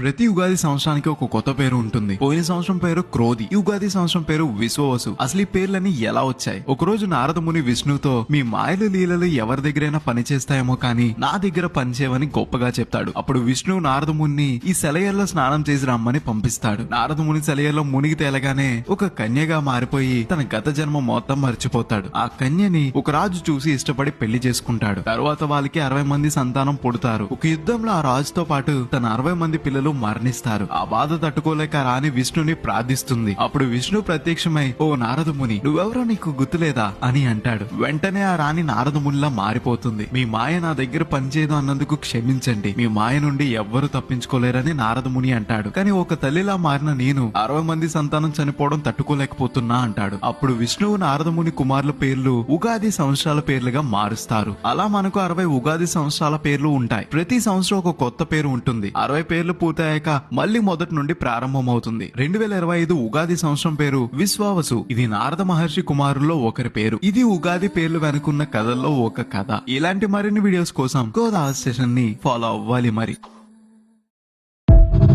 ప్రతి ఉగాది సంవత్సరానికి ఒక కొత్త పేరు ఉంటుంది. పోయిన సంవత్సరం పేరు క్రోధి, ఈ ఉగాది సంవత్సరం పేరు విశ్వవసు. అసలు ఈ పేర్లన్నీ ఎలా వచ్చాయి? ఒకరోజు నారద ముని విష్ణుతో మీ మాయలు లీలలు ఎవరి దగ్గరైనా పనిచేస్తాయేమో కానీ నా దగ్గర పనిచేయవని గొప్పగా చెప్తాడు. అప్పుడు విష్ణు నారద ముని ఈ సెలయర్లో స్నానం చేసి రమ్మని పంపిస్తాడు. నారద ముని సెలయర్లో మునిగి తేలగానే ఒక కన్యగా మారిపోయి తన గత జన్మ మొత్తం మర్చిపోతాడు. ఆ కన్యని ఒక రాజు చూసి ఇష్టపడి పెళ్లి చేసుకుంటాడు. తరువాత వాళ్ళకి 60 మంది సంతానం పుడతారు. ఒక యుద్ధంలో ఆ రాజుతో పాటు తన 60 మంది పిల్లలు మరణిస్తారు. ఆ బాధ తట్టుకోలేక రాణి విష్ణుని ప్రార్థిస్తుంది. అప్పుడు విష్ణు ప్రత్యక్షమై, ఓ నారదముని, నువ్వెవరో నీకు గుర్తులేదా అని అంటాడు. వెంటనే ఆ రాణి నారదమునిలా మారిపోతుంది. మీ మాయ నా దగ్గర పనిచేయదు అన్నందుకు క్షమించండి, మీ మాయ నుండి ఎవ్వరూ తప్పించుకోలేరని నారదముని అంటాడు. కానీ ఒక తల్లిలా మారిన నేను 60 మంది సంతానం చనిపోవడం తట్టుకోలేకపోతున్నా అంటాడు. అప్పుడు విష్ణువు నారదముని కుమారుల పేర్లు ఉగాది సంవత్సరాల పేర్లుగా మారుస్తారు. అలా మనకు 60 ఉగాది సంవత్సరాల పేర్లు ఉంటాయి. ప్రతి సంవత్సరం ఒక కొత్త పేరు ఉంటుంది. 60 పేర్లు పూర్తయ్యాక మళ్ళీ మొదటి నుండి ప్రారంభమవుతుంది. 2025 ఉగాది సంవత్సరం పేరు విశ్వావసు. ఇది నారద మహర్షి కుమారుల్లో ఒకరి పేరు. ఇది ఉగాది పేర్లు వెనుకున్న కథల్లో ఒక కథ. ఇలాంటి మరిన్ని వీడియోస్ కోసం గోదావరి స్టేషన్ ని ఫాలో అవ్వాలి మరి.